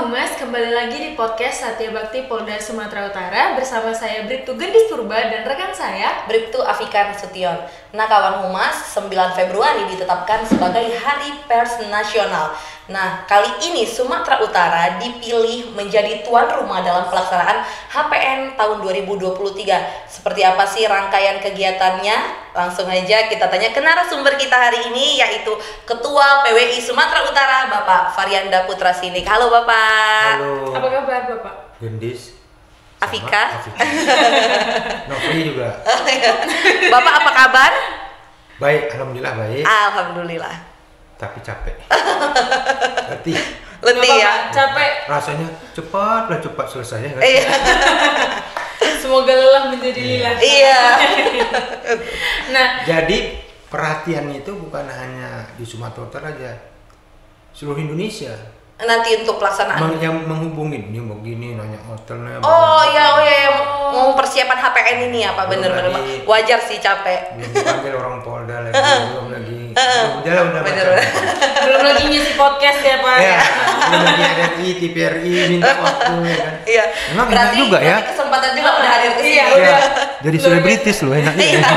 Humas, kembali lagi di podcast Satya Bakti Polda Sumatera Utara bersama saya Bribtu Gendis Purba dan rekan saya Bribtu Afika Nasution. Nah kawan Humas, 9 Februari ditetapkan sebagai Hari Pers Nasional. Nah kali ini Sumatera Utara dipilih menjadi tuan rumah dalam pelaksanaan HPN tahun 2023. Seperti apa sih rangkaian kegiatannya? Langsung aja kita tanya ke narasumber kita hari ini, yaitu Ketua PWI Sumatera Utara Bapak Varianda Putra Sinik. Halo Bapak. Halo. Apa kabar Bapak? Gendis. Afika. Nofri juga. Bapak apa kabar? Baik, alhamdulillah baik. Alhamdulillah. Tapi capek. Letih. Letih ya. Capek. Rasanya cepat selesai ya. Kan? Iya. Semoga lelah menjadi lilah. Iya. Nah, Jadi perhatian itu bukan hanya di Sumatera Utara aja, seluruh Indonesia. Nanti untuk pelaksanaan. Yang menghubungin ini begini nanya hotelnya. Oh ya, mau persiapan HPN ini ya Pak, Belum bener-bener Pak. lagi. Wajar sih capek. Belum dipanggil orang Polda lagi, belum lagi. Udah Bener. baca. belum lagi ngisi podcast ya Pak. Ya, belum lagi RRI, TVRI minta waktu ya kan. Iya. Emang enak juga ya? Berarti kesempatan juga udah hadir ke sini. Iya, Ya, udah. jadi selebritis loh enaknya. Iya.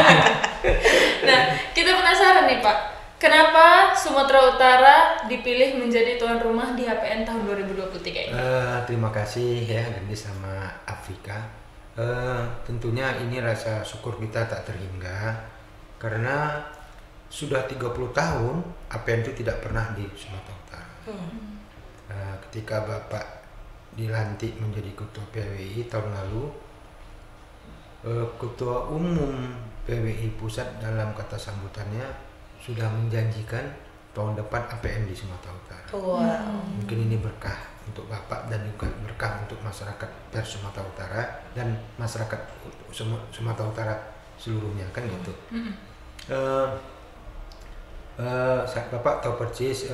Nah, kita penasaran nih Pak, kenapa Sumatera Utara dipilih menjadi tuan rumah di HPN tahun 2023 ini? Terima kasih ya Gendis sama Afrika. Tentunya ini rasa syukur kita tak terhingga karena sudah 30 tahun APN itu tidak pernah di Sumatera Utara. Ketika Bapak dilantik menjadi Ketua PWI tahun lalu, Ketua Umum PWI Pusat dalam kata sambutannya sudah menjanjikan tahun depan APN di Sumatera Utara. Wow. Mungkin ini berkah untuk Bapak dan juga berkah untuk masyarakat Pers Sumatera Utara dan masyarakat Sumatera Utara seluruhnya kan gitu. Bapak tahu persis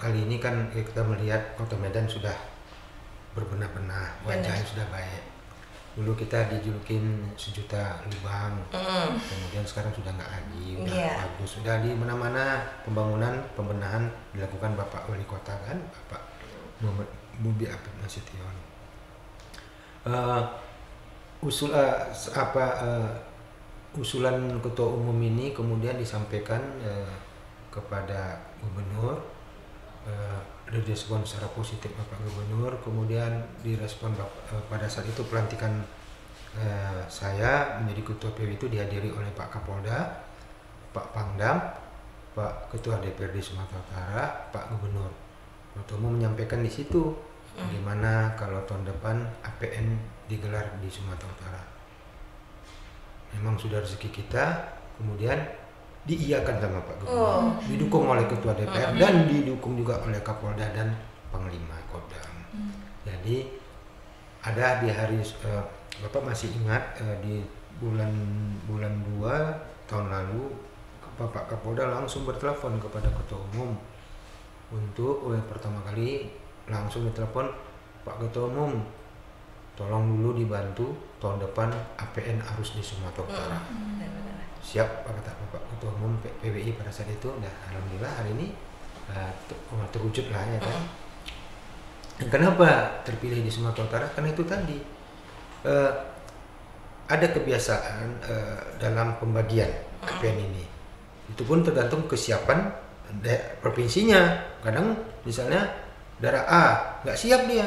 kali ini kan kita melihat Kota Medan sudah berbenah-benah, wajahnya sudah baik. Dulu kita dijulukin sejuta lubang, kemudian sekarang sudah nggak lagi, udah bagus, sudah di mana-mana pembenahan dilakukan Bapak Wali Kota kan, Bapak Muhammad Bobi Afif Nasution. Usulan Ketua Umum ini kemudian disampaikan kepada Gubernur, direspon secara positif Bapak Gubernur, kemudian direspon pada saat itu pelantikan saya menjadi Ketua PWI itu dihadiri oleh Pak Kapolda, Pak Pangdam, Pak Ketua DPRD Sumatera Utara, Pak Gubernur. Ketua Umum menyampaikan di situ bagaimana kalau tahun depan APN digelar di Sumatera Utara. Memang sudah rezeki kita, kemudian diiyakan sama Pak Gubernur, didukung oleh Ketua DPR dan didukung juga oleh Kapolda dan Panglima Kodam. Jadi ada di hari Bapak masih ingat di bulan 2 tahun lalu Bapak Kapolda langsung bertelepon kepada Ketua Umum untuk pertama kali langsung ditelepon, Pak Ketua Umum tolong dulu dibantu tahun depan APN harus di Sumatera Utara. Siap Pak, kata Bapak Ketua Umum PWI pada saat itu. Nah alhamdulillah hari ini terwujud lah ya kan. Kenapa terpilih di Sumatera Utara? Karena itu tadi ada kebiasaan dalam pembagian APN ini. Itu pun tergantung kesiapan provinsinya. Kadang misalnya daerah A nggak siap dia,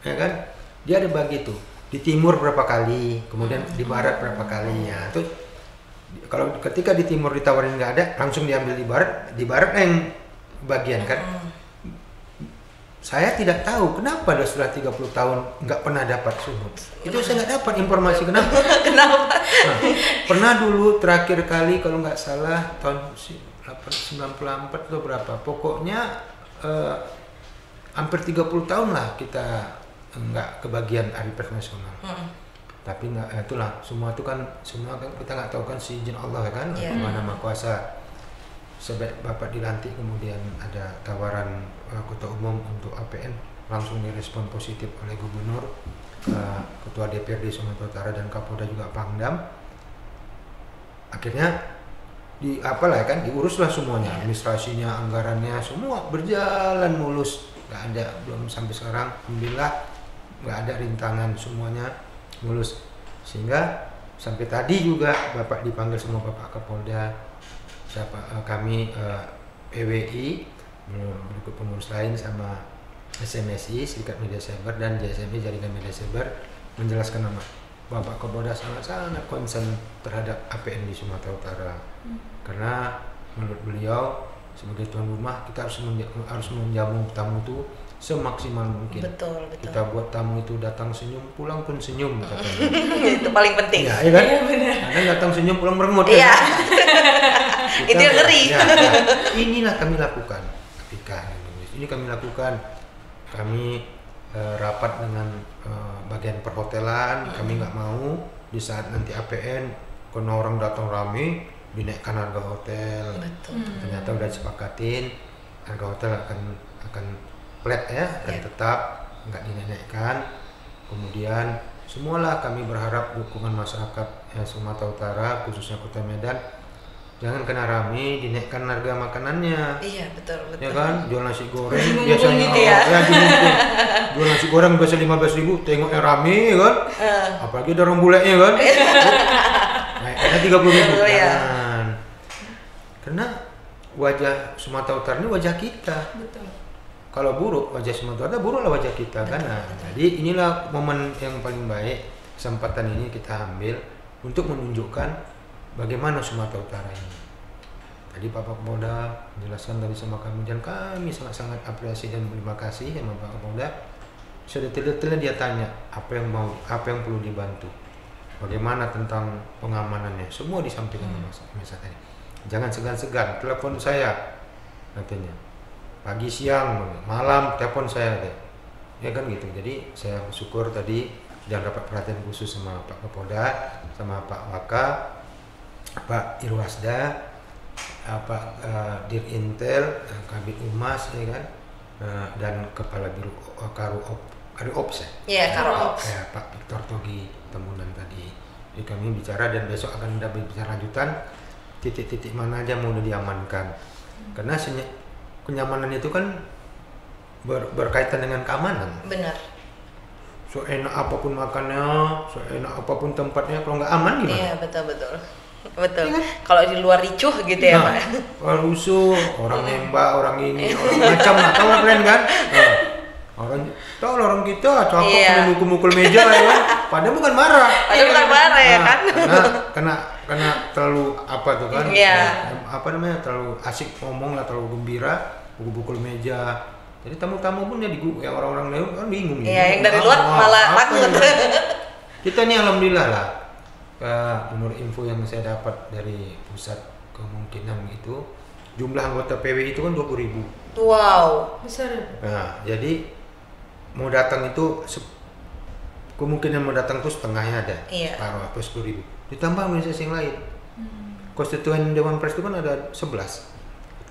ya kan? Dia ada bagi tuh di timur berapa kali, kemudian di barat berapa kali ya. Itu kalau ketika di timur ditawarin nggak ada, langsung diambil di barat yang bagian kan. Saya tidak tahu kenapa sudah 30 tahun nggak pernah dapat sumut. Itu saya nggak dapat informasi kenapa. Kenapa? Nah, pernah dulu terakhir kali kalau nggak salah tahun 94 atau berapa. Pokoknya hampir 30 tahun lah kita nggak kebagian Hari Pers Nasional. Tapi itulah semua kan kita nggak tahu kan si izin Allah kan, Mana Maha Kuasa. Sebab Bapak dilantik kemudian ada tawaran Ketua Umum untuk APN, langsung direspon positif oleh Gubernur, Ketua DPRD Sumatera Utara dan Kapolda juga Pangdam. Akhirnya diuruslah semuanya, administrasinya, anggarannya semua berjalan mulus. nggak ada, belum sampai sekarang alhamdulillah nggak ada rintangan, semuanya mulus. Sehingga sampai tadi juga Bapak dipanggil sama Bapak Kapolda, kami PWI, berikut pengurus lain sama SMSI, Serikat Media Cyber, dan JSMI, Jaringan Media Cyber, menjelaskan nama Bapak Kapolda sangat concern terhadap APN di Sumatera Utara. Karena menurut beliau sebagai tuan rumah kita harus menjamu tamu itu semaksimal mungkin. Betul. Kita buat tamu itu datang senyum, pulang pun senyum katanya. Itu paling penting. Iya kan? Iya, benar. Kadang datang senyum, pulang merengut. Iya. Kan? Itu yang ngeri. Ya. Inilah kami lakukan ketika ini kami lakukan. Kami rapat dengan bagian perhotelan. Kami nggak mau di saat nanti APN karena orang datang rame dinaikkan harga hotel. Betul. Ternyata udah disepakatin harga hotel akan flat ya, dan tetap nggak dinaikkan. Kemudian semualah kami berharap dukungan masyarakat Sumatera Utara, khususnya Kota Medan, jangan kena rame dinaikkan harga makanannya. Iya, betul. Ya kan, jual nasi goreng Dimumpung biasanya gitu ya. dimumpung. Jual nasi goreng biasa 15.000, tengoknya rame kan. Apalagi ada orang bulenya kan. Naiknya 30.000 ya. kan. Karena wajah Sumatera Utara ini wajah kita. Betul. Kalau buruk, wajah Sumatera Utara buruklah wajah kita kan. Nah, jadi inilah momen yang paling baik, kesempatan ini kita ambil untuk menunjukkan bagaimana Sumatera Utara ini. Tadi Pak Kapolda menjelaskan tadi sama kami, dan kami sangat-sangat apresiasi dan terima kasih sama Pak Kapolda. Sedetail-detailnya dia tanya apa yang perlu dibantu, bagaimana tentang pengamanannya, semua disampaikan sama saya tadi. Jangan segan-segan, telepon saya katanya. Pagi, siang, malam telepon saya deh. Ya kan gitu. Jadi saya bersyukur tadi dan dapat perhatian khusus sama Pak Kapolda, sama Pak Waka, Pak Irwasda, Pak Dirintel, Kabid Humas, ya kan, dan Kepala Biro Karuops Iya, Karuops. ya, Pak Victor Togi Tembunan tadi. Jadi kami bicara dan besok akan ada bicara lanjutan titik-titik mana aja mau diamankan. Karena kenyamanan itu kan berkaitan dengan keamanan. Benar. Seenak apapun makannya, seenak apapun tempatnya, kalau nggak aman gimana? Iya, betul. Betul. Iya kan? Kalau di luar ricuh gitu ya, Pak. Orang rusuh, orang nembak, orang ini, orang macam lah, tahu lah kalian kan? Orang tahu lah, orang kita cakep, Iya. mukul meja ya kan? Padahal bukan marah. Padahal bukan marah ya kan? Karena terlalu apa tuh kan? Iya. Apa namanya? Terlalu asik ngomong lah, terlalu gembira, pukul-pukul meja. Jadi tamu-tamu pun ya orang-orang lain kan bingung. Iya, yang dari luar malah takut. Kita nih alhamdulillah lah. Menurut info yang saya dapat dari pusat, kemungkinan itu jumlah anggota PWI itu kan 20.000. Wow. Besar ya? Nah, jadi mau datang itu kemungkinan mau datang tuh setengahnya ada, Iya. separuh atau 10.000. Ditambah organisasi yang lain. Konstituen Dewan Pers itu kan ada 11.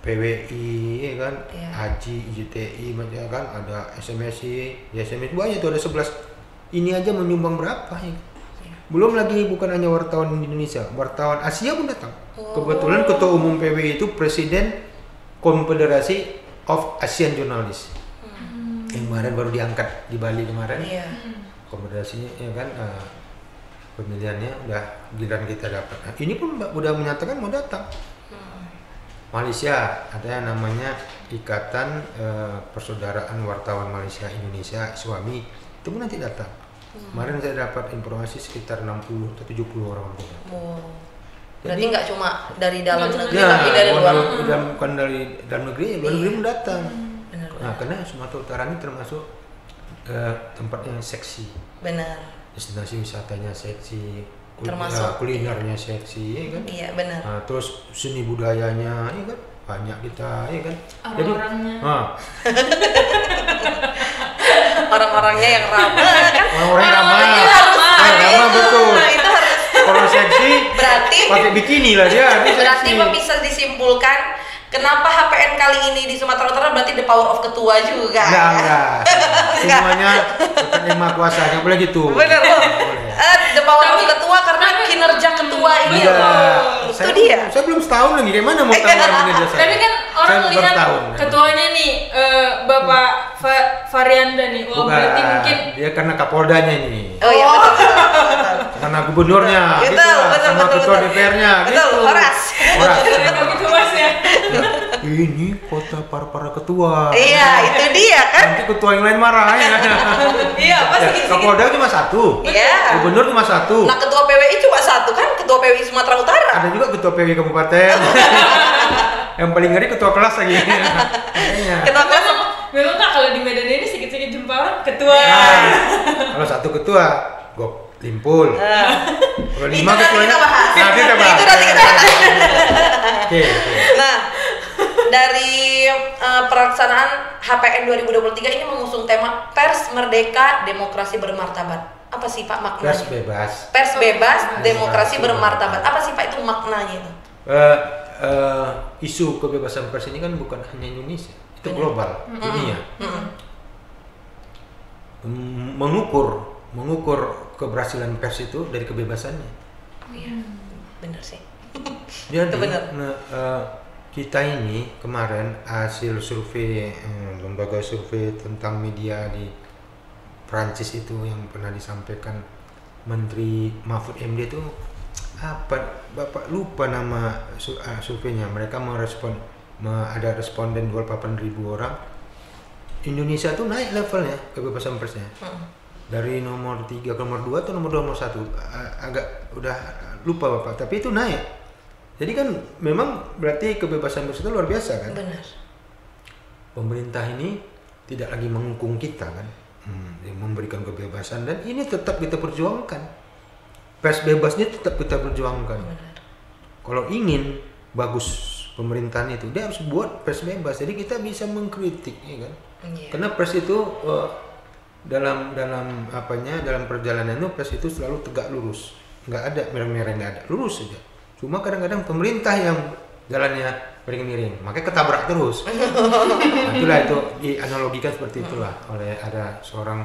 PWI, ya kan, Iya. Haji, IJTI, ya kan, ada SMSI, YSMSI, banyak tuh ada 11. Ini aja menyumbang berapa ya? Belum lagi bukan hanya wartawan Indonesia, wartawan Asia pun datang. Kebetulan ketua umum PWI itu presiden Konfederasi of Asian Journalists. Yang kemarin baru diangkat di Bali kemarin. Iya. Konfederasinya ya kan, pemilihannya udah giliran kita dapat. Nah, ini pun udah menyatakan mau datang. Malaysia ada yang namanya Ikatan Persaudaraan Wartawan Malaysia Indonesia Suami, itu pun nanti datang. Kemarin saya dapat informasi sekitar 60 atau 70 orang juga. Berarti nggak cuma dari dalam negeri Ya, tapi dari luar. bukan dari dalam negeri, luar negeri pun datang. Benar. Nah, karena Sumatera Utara ini termasuk tempat yang seksi, Benar. destinasi wisatanya seksi, Termasuk kulinernya seksi, ya kan? Iya, benar. Nah, terus seni budayanya, ya kan? Banyak kita, ya kan? Orang-orangnya. Orang-orangnya yang ramah kan. Orang-orang ramah. Itu harus Ramah betul. Nah, itu harus Kalau seksi, berarti pakai bikini lah dia. berarti bisa disimpulkan kenapa HPN kali ini di Sumatera Utara berarti the power of ketua juga. Enggak. Semuanya bukan yang maha kuasa, nggak boleh gitu. Bener loh. The power of ketua karena kinerja ketua ini Iya. loh. Itu dia. Saya belum setahun lagi, gimana mau tahu kinerja saya? Tapi kan orang Saya baru lihat setahun. ketuanya nih Bapak Varianda nih. Wah, berarti mungkin dia karena Kapoldanya ini. Oh iya betul. Karena gubernurnya, Betul, gitu lah, betul, sama betul, ketua betul. DPR-nya, Betul, gitu. Horas. Horas. begitu Mas ya. Ini kota para ketua. Iya, itu dia kan. Nanti ketua yang lain marah ya. Iya, pasti gitu. Kapolda cuma satu. Iya. Gubernur cuma satu. Nah, ketua PWI cuma satu kan, ketua PWI Sumatera Utara. Ada juga ketua PW kabupaten. Yang paling ngeri ketua kelas lagi. Makanya. Ketua kelas Memang Kak kalau di Medan ini sedikit-sedikit jumpa orang ketua. Nah, kalau satu ketua, Gop Limpul. Kalau itu lima nanti ketuanya, kita bahas. Nah, kita bahas. Itu nanti kita bahas. Oke. Nah, dari pelaksanaan HPN 2023 ini mengusung tema Pers Merdeka, Demokrasi Bermartabat. Apa sih Pak maknanya? Pers bebas. Pers bebas, demokrasi bermartabat. Apa sih Pak itu maknanya itu? Isu kebebasan pers ini kan bukan hanya Indonesia, itu global, dunia. Mengukur keberhasilan pers itu dari kebebasannya. Oh iya, benar sih. Jadi Itu benar. kita ini kemarin hasil survei lembaga survei tentang media di Prancis itu yang pernah disampaikan Menteri Mahfud MD itu apa Bapak lupa nama surveinya. Mereka merespon ada responden 28.000 orang. Indonesia tuh naik levelnya kebebasan persnya. Dari nomor 3 ke nomor 2 atau nomor 2 nomor 1 agak udah lupa Bapak, tapi itu naik. Jadi kan memang berarti kebebasan pers itu luar biasa kan? Benar. Pemerintah ini tidak lagi menghukum kita kan? Memberikan kebebasan dan ini tetap kita perjuangkan. Pers bebasnya tetap kita perjuangkan. Benar. Kalau ingin bagus pemerintahan itu dia harus buat pers bebas. Jadi kita bisa mengkritik, ya kan? Iya. Karena pers itu dalam perjalanan itu pers itu selalu tegak lurus, nggak ada mereng-mereng, nggak ada, lurus saja. Cuma kadang-kadang pemerintah yang jalannya miring-miring, makanya ketabrak terus. Nah, itulah itu dianalogikan seperti itulah oleh ada seorang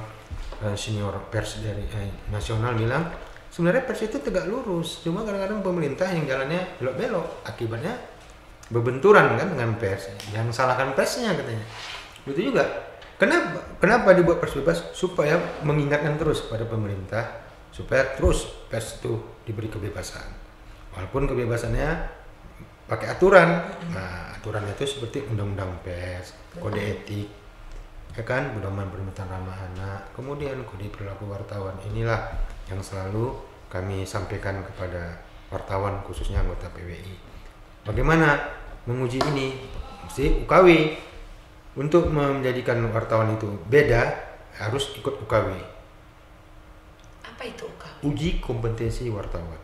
senior pers dari nasional bilang sebenarnya pers itu tegak lurus, cuma kadang-kadang pemerintah yang jalannya belok-belok, akibatnya berbenturan kan dengan pers. Yang salahkan persnya katanya. Itu juga. Kenapa dibuat pers bebas? Supaya mengingatkan terus pada pemerintah supaya terus pers itu diberi kebebasan. Walaupun kebebasannya pakai aturan. Nah, aturannya itu seperti undang-undang pers, kode etik, ya kan, pedoman perlindungan ramah anak, kemudian kode perilaku wartawan. Inilah yang selalu kami sampaikan kepada wartawan khususnya anggota PWI. Bagaimana menguji ini? Mesti UKW. Untuk menjadikan wartawan itu beda, harus ikut UKW. Apa itu UKW? Uji kompetensi wartawan.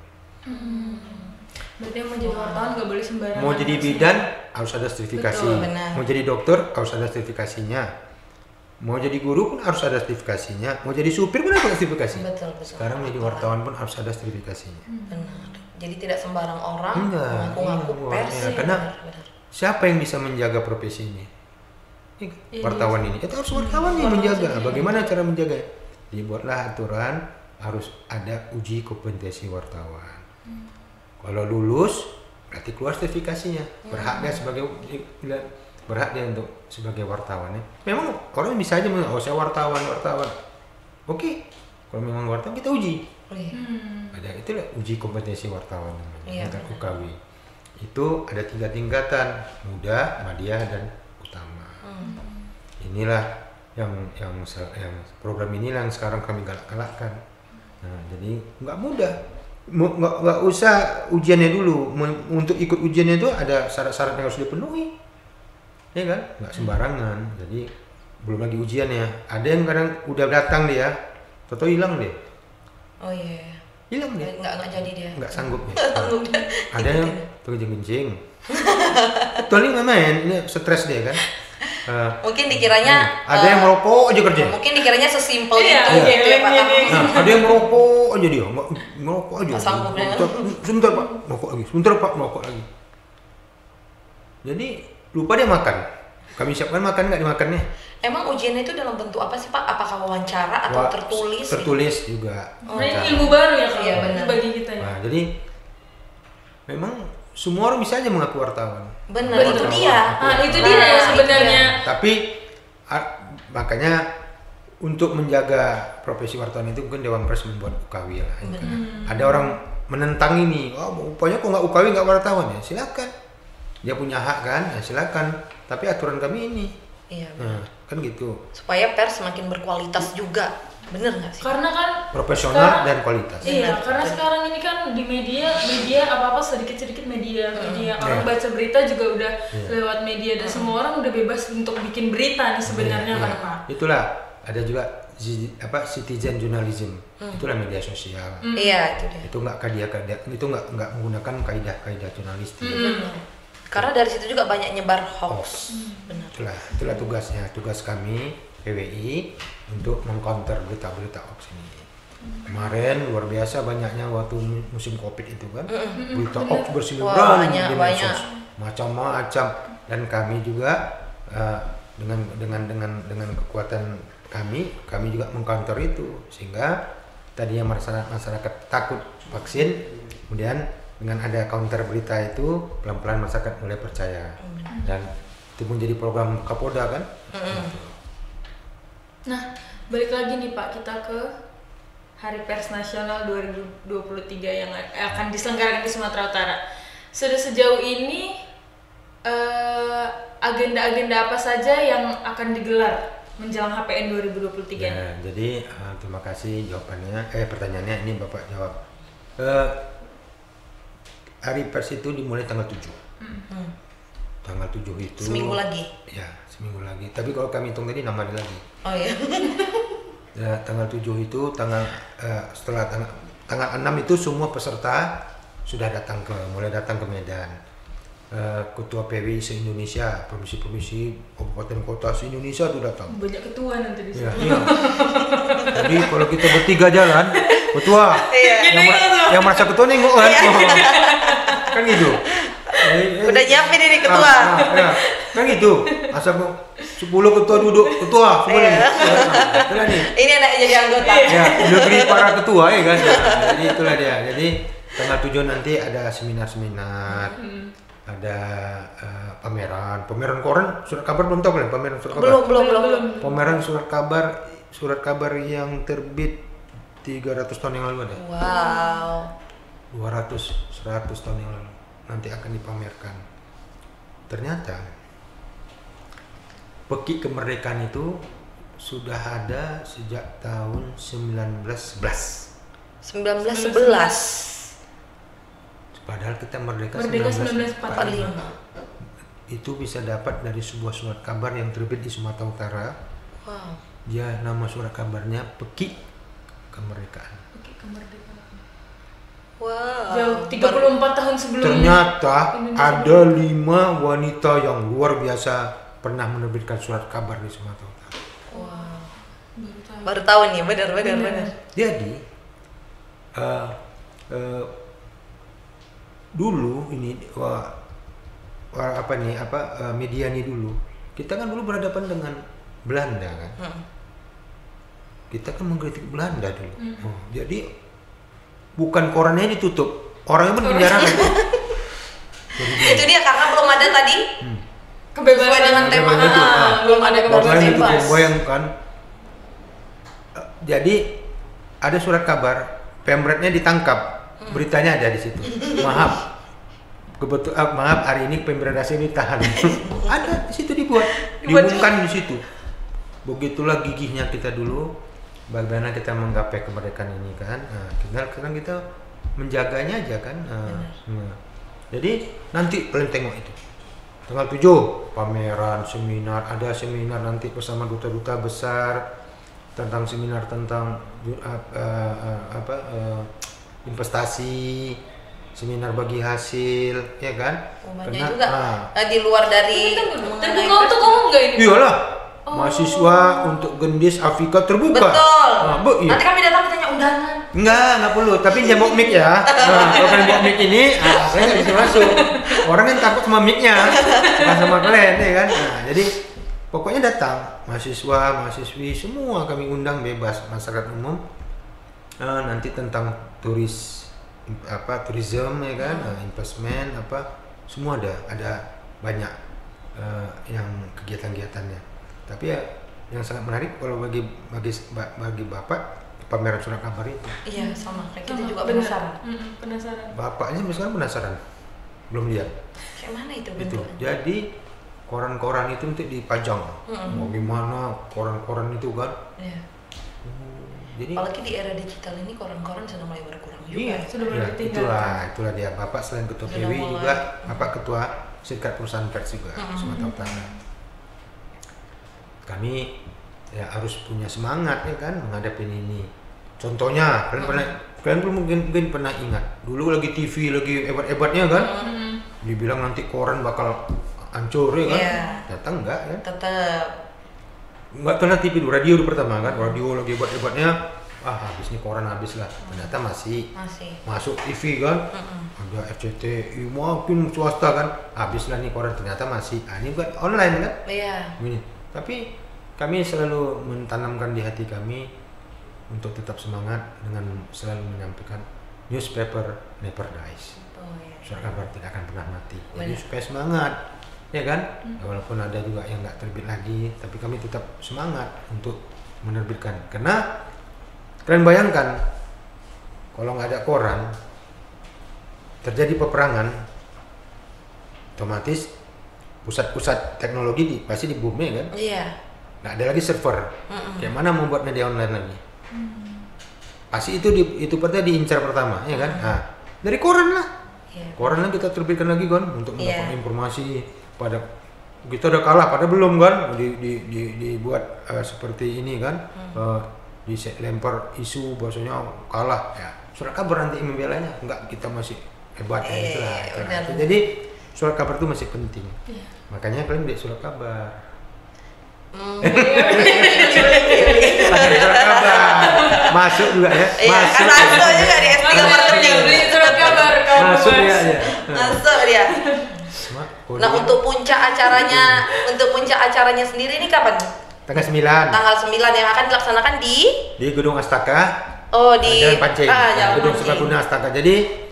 Berarti yang mau jadi wartawan nggak boleh sembarangan. Mau jadi bidan harus ada sertifikasi. Betul, benar. Mau jadi dokter harus ada sertifikasinya. Mau jadi guru pun harus ada sertifikasinya. Mau jadi supir pun harus ada sertifikasi. Betul. Sekarang jadi wartawan pun harus ada sertifikasinya. Benar. Jadi tidak sembarang orang Enggak, mengaku-ngaku iya, pers. iya, karena siapa yang bisa menjaga profesi ini? Wartawan ini. Itu harus wartawan yang menjaga. Bagaimana cara menjaga? Dibuatlah aturan harus ada uji kompetensi wartawan. Kalau lulus berarti keluar sertifikasinya. Berhak dia untuk sebagai wartawan. Memang orang bisa aja bilang, oh saya wartawan. Oke. Kalau memang wartawan kita uji. Oh, iya. Ada itulah uji kompetensi wartawan namanya. Iya, Tingkat benar. UKW. Itu ada 3 tingkatan, muda, madya dan utama. Inilah yang program inilah yang sekarang kami galak-galakkan. Nah, jadi nggak mudah. Nggak usah ujiannya dulu. Untuk ikut ujiannya itu ada syarat-syarat yang harus dipenuhi. Ya kan? Nggak sembarangan. Jadi belum lagi ujiannya. Ada yang kadang udah datang dia, atau hilang deh. Oh iya. Hilang dia. Nggak jadi dia. Nggak sanggup ya. Udah. Ada yang kencing-kencing. Betul nggak main, ini stres dia kan. Mungkin dikiranya ada yang merokok aja kerja. mungkin dikiranya sesimpel Iya, itu gitu ya Pak. iya. Nah, ada yang merokok aja dia, merokok aja. Nggak sanggup ya. Sebentar Pak, merokok lagi. Sebentar Pak, merokok lagi. Jadi lupa dia makan. kami siapkan makan nggak dimakannya. Emang ujiannya itu dalam bentuk apa sih Pak? Apakah wawancara atau tertulis? Tertulis juga. Nah, ini ilmu baru ya kalau Iya, benar. bagi kita ya. Nah, jadi memang semua orang bisa aja mengaku wartawan. Benar, Betul. itu dia. Itu dia ya Nah, sebenarnya. Tapi makanya untuk menjaga profesi wartawan itu mungkin Dewan Pers membuat UKW lah. Ya kan? Ada orang menentang ini, upaya kok nggak UKW nggak wartawan ya, silakan. Dia punya hak kan, ya silakan. Tapi aturan kami ini, Iya. kan gitu. Supaya pers semakin berkualitas juga. Bener nggak sih? Karena kan Profesional dan kualitas. iya, Benar, karena betul. sekarang ini kan di media apa-apa sedikit-sedikit media. Orang baca berita juga udah lewat media dan semua orang udah bebas untuk bikin berita nih sebenarnya kan Pak. Itulah ada juga citizen journalism. Itulah media sosial. Iya, itu dia. Itu itu nggak menggunakan kaidah-kaidah jurnalistik. Karena dari situ juga banyak nyebar hoax. Benar. Itulah tugas kami PWI untuk mengcounter berita-berita hoax ini. Kemarin luar biasa banyaknya waktu musim Covid itu kan, berita hoax berseliweran di medsos, macam-macam. Dan kami juga dengan kekuatan kami juga mengcounter itu, sehingga tadinya masyarakat takut vaksin, kemudian dengan ada counter berita itu pelan-pelan masyarakat mulai percaya. Dan itu menjadi program Kapolda kan. Nah, balik lagi nih Pak, kita ke Hari Pers Nasional 2023 yang akan diselenggarakan di Sumatera Utara. Sudah sejauh ini agenda-agenda apa saja yang akan digelar menjelang HPN 2023? Ya, jadi terima kasih jawabannya. Pertanyaannya ini Bapak jawab. Hari Pers itu dimulai tanggal 7. Tanggal 7 itu Seminggu lagi. Ya, seminggu lagi. Tapi kalau kami hitung tadi nambah lagi. Oh iya. Ya, tanggal 7 itu setelah tanggal 6 itu semua peserta sudah mulai datang ke Medan. Ketua PWI se-Indonesia, provinsi-provinsi, kabupaten kota se-Indonesia itu datang. Banyak ketua nanti di situ. Ya, iya. Jadi kalau kita bertiga jalan, ketua yang merasa ketua nih kan gitu. Udah nyiapin ini ketua. Ya. Kan gitu. Asal 10 ketua duduk, ketua semua nih. Itulah nih. Ini anak jadi anggota. Ya, negeri para ketua ya kan. Nah, jadi itulah dia. Jadi tanggal 7 nanti ada seminar-seminar. Ada pameran koran, surat kabar belum tahu belum? Pameran surat kabar. Belum. Pameran surat kabar yang terbit 300 tahun yang lalu ada. Wow. 200, 100 tahun yang lalu. Nanti akan dipamerkan. Ternyata peki kemerdekaan itu sudah ada sejak tahun 1911. 1911. Padahal kita merdeka 1945. 45. Itu bisa dapat dari sebuah surat kabar yang terbit di Sumatera Utara. Wow. Dia nama surat kabarnya Peki Kemerdekaan. Oke, kemerdekaan. Wow. Jauh 34 tahun sebelum. Ternyata Indonesia ada 5 wanita yang luar biasa pernah menerbitkan surat kabar di Sumatera Utara. Wow. Baru tahu. Baru tahu nih, benar. Jadi dulu ini media ini dulu kita kan dulu berhadapan dengan Belanda kan. Kita kan mengkritik Belanda dulu. Jadi bukan korannya ditutup, orangnya pun penjarakan. Itu dia karena belum ada tadi. Kebebasan Sesuai dengan tema. Belum ada kebebasan Orangnya ditutup, bebas. bayangkan. Jadi ada surat kabar, pemretnya ditangkap. Beritanya ada di situ. Maaf hari ini pemberantasan ini tahan. Ada di situ diumumkan di situ. Begitulah gigihnya kita dulu, bagaimana kita menggapai kemerdekaan ini kan. Nah, sekarang kita menjaganya aja kan. Jadi nanti kalian tengok itu. Tanggal 7 pameran, seminar, ada seminar nanti bersama duta-duta besar tentang seminar tentang investasi, seminar bagi hasil, ya kan? Banyak juga di luar dari Tapi kau tuh ngomong nggak ini? Iyalah, mahasiswa untuk Gendis Afrika terbuka. Betul. Iya. Nanti kami datang ditanya undangan. Enggak perlu. Tapi jangan bawa mic ya. Nah, kalau kalian bawa mic ini, saya nggak bisa masuk. Orang yang takut sama mic-nya, bukan sama kalian ya kan. Nah, jadi pokoknya datang mahasiswa, mahasiswi semua kami undang bebas, masyarakat umum. Nanti tentang tourism ya kan, investment semua ada banyak yang kegiatan-kegiatannya. Tapi ya yang sangat menarik kalau bagi Bapak pameran surat kabar itu. Iya, sama. Kayak kita juga bener. penasaran. Penasaran. Bapaknya misalkan penasaran, belum lihat. Kayak mana itu Itu. bentuknya? Jadi koran-koran itu untuk dipajang. Mau gimana koran-koran itu kan? Iya. Jadi Apalagi di era digital ini koran-koran sudah mulai berkurang juga. iya, sudah mulai ya, ditinggalkan. itulah dia. Bapak selain ketua Sudah PW mulai. juga Bapak ketua Serikat Perusahaan Pers juga Sumatera Utara. Kami ya harus punya semangat ya kan menghadapi ini. Contohnya kalian mungkin pernah ingat dulu lagi TV lagi hebat-hebatnya kan, dibilang nanti koran bakal hancur ya kan, datang enggak ya? Tetap. Enggak kena TV dulu, radio dulu pertama kan, radio lagi hebat-hebatnya, habis nih koran habis lah, ternyata masih masuk TV kan, ada RCTI maupun swasta kan, habis lah nih koran ternyata masih, ini bukan online kan, ini. Tapi kami selalu mentanamkan di hati kami untuk tetap semangat dengan selalu menyampaikan newspaper never dies, surat kabar tidak akan pernah mati, jadi supaya semangat. Ya kan, walaupun ada juga yang nggak terbit lagi, tapi kami tetap semangat untuk menerbitkan. Karena kalian bayangkan, kalau nggak ada koran, terjadi peperangan, otomatis pusat-pusat teknologi pasti di bumi kan. Iya. Nggak ada lagi server. Kayak mana membuat media online lagi? Pasti itu pada diincar pertama, ya kan? Nah, dari koran lah. Koran lah kita terbitkan lagi kan untuk mendapatkan informasi. Pada kita udah kalah, pada belum kan dibuat seperti ini kan, dilempar isu bahwasanya kalah ya, surat kabar nanti membelanya, enggak, kita masih hebat ya, itulah. Jadi surat kabar itu masih penting, makanya kalian beli surat kabar. Surat kabar masuk juga ya, masuk juga di S3 marketing, beli surat kabar masuk ya, masuk dia. Nah, untuk puncak acaranya sendiri ini kapan? Tanggal 9. Tanggal 9 yang akan dilaksanakan di Gedung Astaka. Oh, di Jalan Pancing. Jalan Gedung Pancing. Serbaguna Astaka. Jadi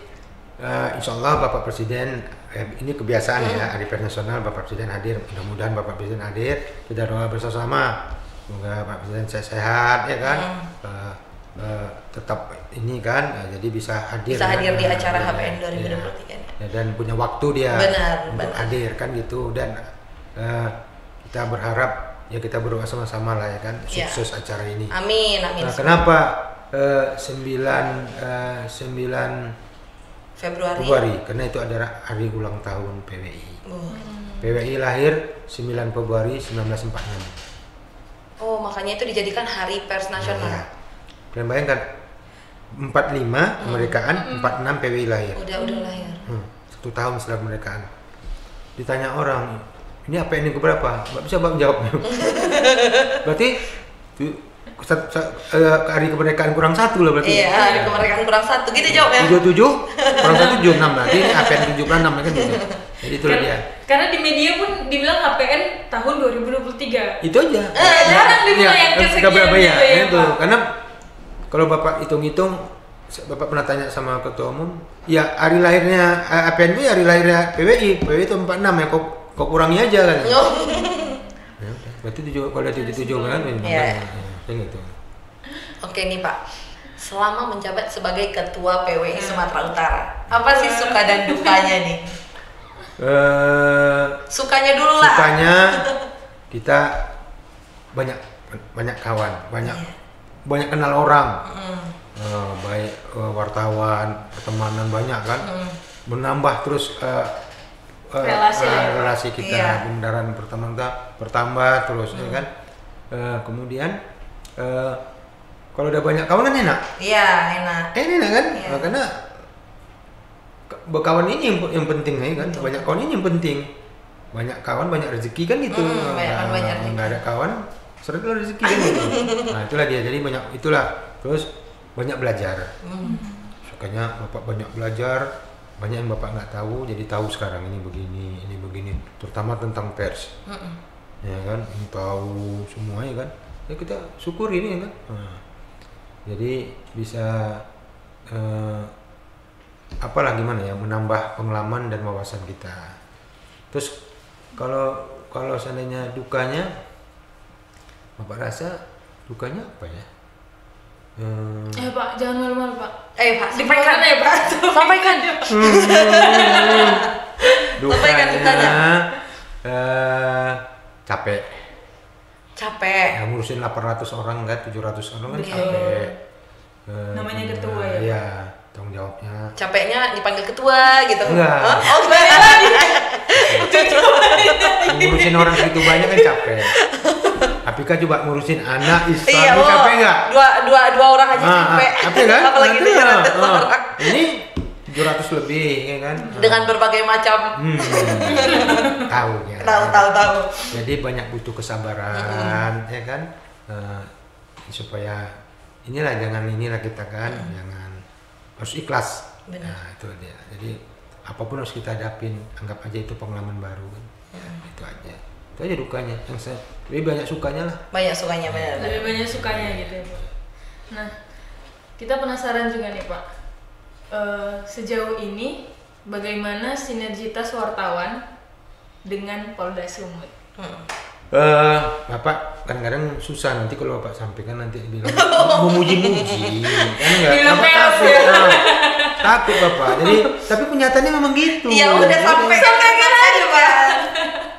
insya Allah Bapak Presiden, ini kebiasaan ya, Hari Pers Nasional Bapak Presiden hadir. Mudah-mudahan Bapak Presiden hadir. Kita doa bersama. Semoga Pak Presiden sehat ya kan. Tetap ini kan, jadi bisa hadir di acara HPN 2023 ya, dan punya waktu dia untuk hadir kan gitu. Dan kita berharap ya, kita berdoa sama-sama lah ya kan, sukses acara ini. Amin. Nah, kenapa 9 Februari? Karena itu adalah hari ulang tahun PWI. PWI lahir 9 Februari 1946. Oh, makanya itu dijadikan Hari Pers Nasional. Ya. Kalian bayangkan 45 kemerdekaan, 46 PWI lahir. Udah lahir. 1 tahun setelah kemerdekaan. Ditanya orang, ini apa ini keberapa? Nggak bisa Bang jawab. Berarti hari kemerdekaan kurang 1 lah berarti. Iya, hari kemerdekaan kurang 1 gitu jawabnya. 77 kurang 1 76, berarti ini APN 76 kan gitu. Jadi itulah dia. Karena di media pun dibilang HPN tahun 2023. Itu aja. Jarang dibilang yang kesekian gitu ya, itu. Pak. Karena kalau Bapak hitung-hitung, Bapak pernah tanya sama Ketua Umum, ya hari lahirnya APN itu hari lahirnya PWI itu 46 ya, kok kurangi aja kan. Ya, berarti kalau 77 kan gitu. Oke nih Pak, selama menjabat sebagai Ketua PWI Sumatera Utara, apa sih suka dan dukanya nih? Sukanya dulu lah. Sukanya kita banyak kawan, banyak kenal orang, baik wartawan, pertemanan banyak kan, menambah terus relasi kita, kendaraan bertambah terus ya kan. Kemudian kalau udah banyak kawan kan enak. Iya, enak. Enak kan? Karena berkawan ini yang penting nih kan. Banyak kawan ini yang penting. Banyak kawan banyak rezeki kan gitu. Nggak ada kawan seret rezeki kan gitu. Nah, itulah dia. Jadi terus banyak belajar. Sukanya Bapak banyak belajar banyak yang Bapak nggak tahu, jadi tahu sekarang ini begini, terutama tentang pers. Ya kan, tahu semuanya kan. Ya kita syukuri ini kan. Nah, jadi bisa apalah gimana ya, menambah pengalaman dan wawasan kita. Terus kalau seandainya dukanya, Bapak rasa dukanya apa ya? Pak, jangan malu-malu Pak. Pak, sampaikan ya Pak. Sampaikan. Sampaikan ditanya. Capek. Ya, ngurusin 800 orang kan, 700 orang kan capek. Namanya ketua ya, Iya, tanggung jawabnya. Capeknya dipanggil ketua gitu. Enggak. Oh, sebenarnya lagi. Ngurusin orang segitu banyak kan capek. Tapi kan coba ngurusin anak Islam, Iya, capek nggak? Dua orang aja capek. Capek kan? Apalagi 700 orang. Ini 700 lebih, ya kan? Dengan berbagai macam. Tahu ya. Tahu. Jadi banyak butuh kesabaran, ya kan? Supaya inilah kita kan, jangan harus ikhlas. Benar. Nah, itu dia. Jadi apapun harus kita hadapin, anggap aja itu pengalaman baru kan. Ya, itu aja. Itu aja dukanya. Yang saya lebih banyak sukanya lah. Banyak sukanya, benar. Lebih banyak sukanya gitu ya Pak. Nah, kita penasaran juga nih Pak. Sejauh ini bagaimana sinergitas wartawan dengan Polda Sumut? Bapak kadang-kadang susah nanti kalau Bapak sampaikan nanti bilang memuji-muji kan enggak? Bilang Bapak peres takut, ya. takut Bapak. Jadi tapi kenyataannya memang gitu. Ya udah sampaikan aja, Pak.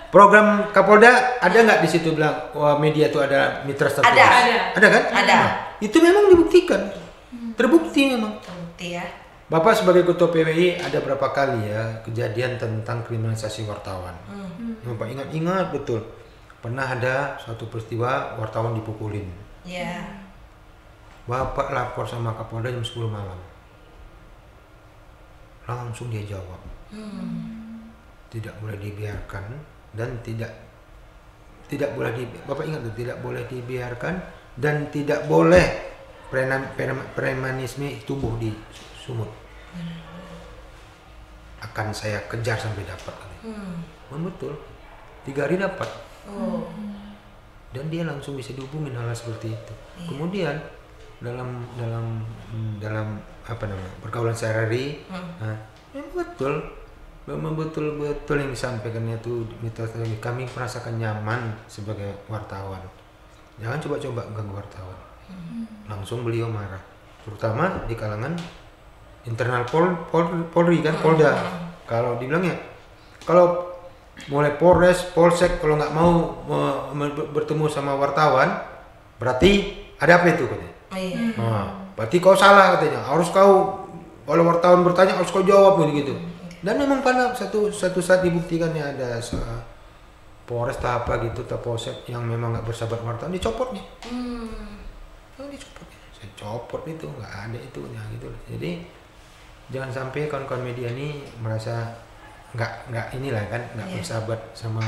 Program Kapolda ada nggak di situ bilang wah media itu ada mitra strategis? Ada kan? Ada. Nah, itu memang dibuktikan, terbukti memang. Terbukti ya. Bapak sebagai ketua PWI ada berapa kali ya kejadian tentang kriminalisasi wartawan. Bapak ingat betul. Pernah ada suatu peristiwa wartawan dipukulin. Iya. Bapak lapor sama Kapolda jam 10 malam. Langsung dia jawab. Tidak boleh dibiarkan dan tidak boleh Bapak ingat tuh, tidak boleh dibiarkan dan tidak boleh premanisme tumbuh di Sumut. Akan saya kejar sampai dapat. Betul. 3 hari dapat. Dan dia langsung bisa dihubungin hal seperti itu. Kemudian dalam apa namanya pergaulan sehari-hari, memang betul yang disampaikannya itu mitos. Kami merasakan nyaman sebagai wartawan. Jangan coba-coba ganggu wartawan. Langsung beliau marah, terutama di kalangan internal Polri kan, Polda. Kalau dibilangnya kalau mulai Polres, Polsek kalau nggak mau bertemu sama wartawan, berarti ada apa itu katanya? Berarti kau salah katanya. Harus kau kalau wartawan bertanya harus kau jawab begitu. Dan memang pada satu saat dibuktikannya ada Polres tak apa gitu, tak Polsek yang memang nggak bersahabat wartawan dicopotnya. Dicopotnya. Saya copot itu nggak ada itunya gitu. Jadi jangan sampai kawan-kawan media ini merasa nggak inilah kan nggak bersahabat sama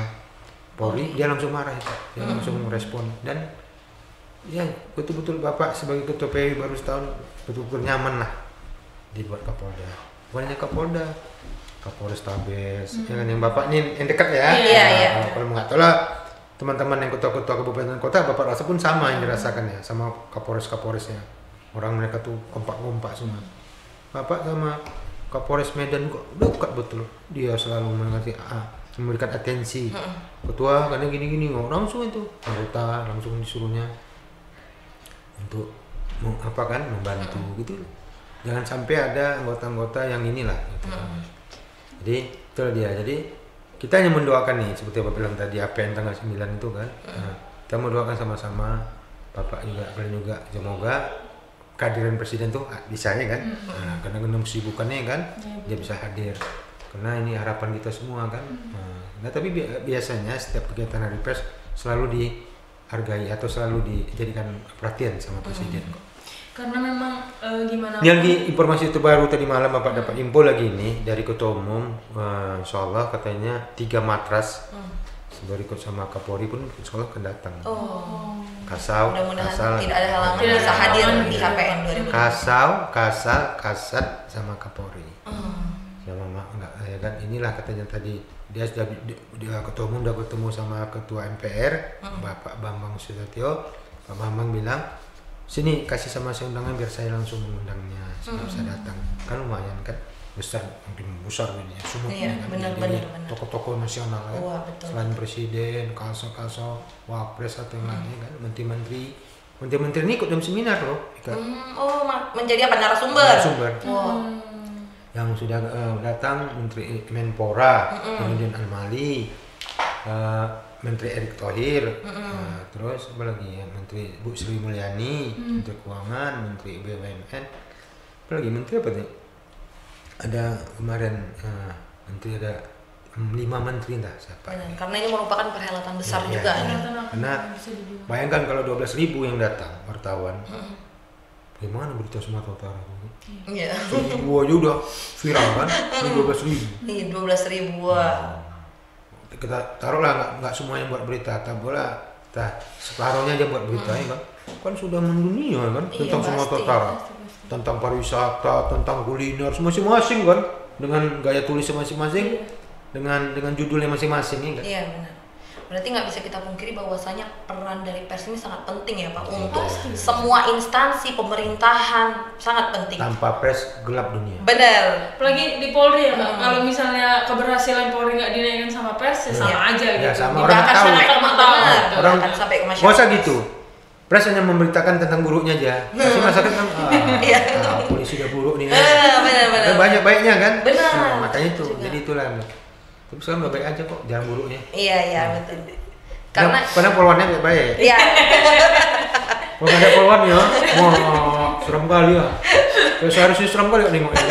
Polri, dia langsung marah itu, dia langsung respon. Dan ya betul-betul Bapak sebagai ketua PWI baru setahun betul-betul nyaman lah dibuat Kapolda, bukan hanya Kapolda, Kapolres Tabes, yang Bapak ini yang dekat ya. Iya. Kalau nggak tahu lah teman-teman yang ketua-ketua kabupaten kota Bapak rasa pun sama yang dirasakan ya sama Kapolresnya, orang mereka tuh kompak-kompak semua. Bapak sama Kapolres Medan kok dekat betul, dia selalu memberikan atensi. Ketua karena gini-gini langsung itu anggota langsung disuruhnya untuk membantu gitu. Jangan sampai ada anggota-anggota yang inilah gitu. Jadi itu dia. Jadi kita hanya mendoakan nih seperti Bapak bilang tadi APN tanggal 9 itu kan. Kita mendoakan sama-sama, Bapak juga, kalian juga, semoga kehadiran presiden tuh bisanya kan, karena kesibukannya kan, dia bisa hadir. Karena ini harapan kita semua kan. Nah tapi biasanya setiap kegiatan hari pers selalu dihargai atau selalu dijadikan perhatian sama presiden. Karena memang gimana? Ini lagi informasi terbaru tadi malam Bapak dapat info lagi nih dari Ketua Umum, insya Allah katanya 3 matras. Sebagai ikut sama Kapolri pun insya Allah akan datang. Kasau, mudah-mudahan tidak ada halangan bisa hadir di KPN 2020. Kasau, Kasat sama Kapolri. Sama ya kan, inilah katanya tadi dia ketua umum udah ketemu sama ketua MPR Bapak Bambang Susatyo. Pak Bambang bilang, sini kasih sama saya undangan biar saya langsung mengundangnya, saya bisa datang, kan lumayan kan, besar, mungkin besar ini semua benar. tokoh-tokoh nasional ya. Wah, betul. Selain presiden, kalso wapres atau yang lainnya kan, menteri ini ikut dalam seminar loh, menjadi apa, narasumber. Yang sudah datang Menteri Menpora, kemudian Al-Mali, Menteri Erick Thohir, terus apa lagi ya, Menteri Bu Sri Mulyani, Menteri Keuangan, Menteri BUMN, apa lagi menteri apa nih? Ada kemarin menteri ada 5 menteri entah siapa. Karena ini merupakan perhelatan besar juga. Karena bayangkan kalau 12.000 yang datang wartawan, gimana berita Sumatera Utara? Iya. Semua aja udah viral kan, 12.000. Iya, 12.000. Kita taruhlah nggak semua yang buat berita, taruhlah separuhnya aja buat berita ya kan sudah mendunia kan, tentang Sumatera Utara, tentang pariwisata, tentang kuliner, masing-masing kan, dengan gaya tulisnya masing-masing, dengan judulnya masing-masing ya kan. Iya benar. Berarti nggak bisa kita pungkiri bahwasanya peran dari pers ini sangat penting ya Pak, untuk semua instansi pemerintahan, sangat penting. Tanpa pers gelap dunia. Benar. Apalagi di Polri ya Pak, kalau misalnya keberhasilan Polri nggak dinaikkan sama pers, ya sama aja gitu. Ya, sama Tidak akan sampai ke masyarakat. Orang akan sampai ke masyarakat. nggak usah gitu. Pers hanya memberitakan tentang buruknya aja. Pasti masyarakat kan, polisi udah buruk nih. Benar. Banyak-banyaknya kan. Benar. Nah, makanya itu. Jadi itulah. Tapi sekarang baik aja kok, jarang buruknya. Iya betul. Karena polwannya baik-baik. Iya. Kalau ada polwan ya, wah serem kali ya. Seharusnya serem kali ya nengoknya.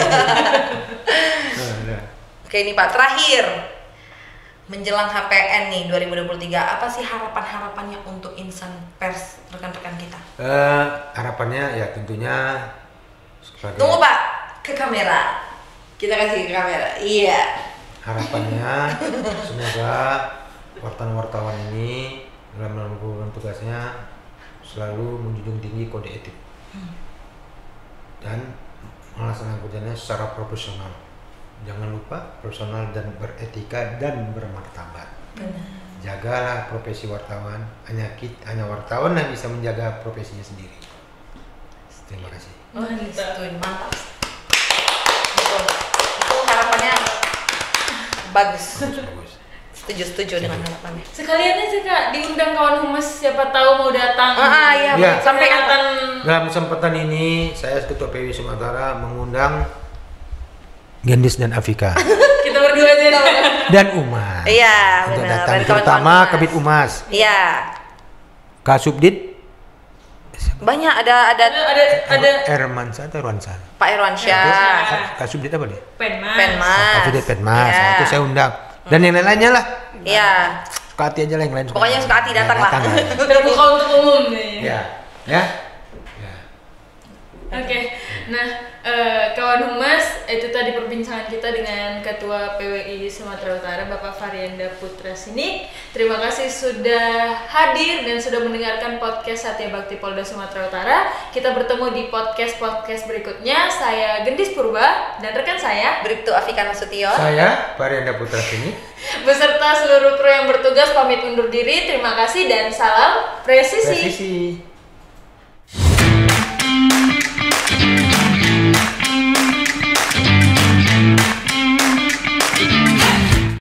Oke ini Pak, terakhir menjelang HPN nih 2023, apa sih harapannya untuk insan pers rekan-rekan kita? Harapannya ya tentunya sebagai... Tunggu Pak, ke kamera. Kita kasih ke kamera. Iya. Harapannya semoga wartawan ini dalam melakukan tugasnya selalu menjunjung tinggi kode etik dan melaksanakan kerjanya secara profesional. Jangan lupa profesional dan beretika dan bermartabat. Jagalah profesi wartawan. Hanya wartawan yang bisa menjaga profesinya sendiri. Terima kasih. Mantap. Betul. Itu harapannya bagus. Setuju dengan harapannya. Sekalian aja Kak, diundang kawan humas, siapa tahu mau datang. Iya. Ya. Sampai Dalam kesempatan ini saya Ketua PWI Sumatera mengundang Gendis dan Afika. Kita berdua aja Dan Umas. Iya, untuk benar. datang, Dan terutama kawan-kawan Kabid Umas. Iya. Kasubdit Banyak ada Ermansyah atau Irwansyah? Pak Irwansyah. Kasubdit apa dia? Penmas. Kasubdit Penmas. Iya. Nah, itu saya undang. Dan yang lain-lainnya lah. Iya. Suka hati aja lah yang lain. Pokoknya suka hati datang lah. Terbuka untuk umum nih. Ya. Oke. Nah, kawan humas, itu tadi perbincangan kita dengan Ketua PWI Sumatera Utara Bapak Varianda Putra Sinik. Terima kasih sudah hadir dan sudah mendengarkan podcast Satya Bakti Polda Sumatera Utara. Kita bertemu di podcast berikutnya. Saya Gendis Purba dan rekan saya Bribtu Afika Nasution. Saya Varianda Putra Sinik beserta seluruh kru yang bertugas pamit undur diri. Terima kasih dan salam presisi.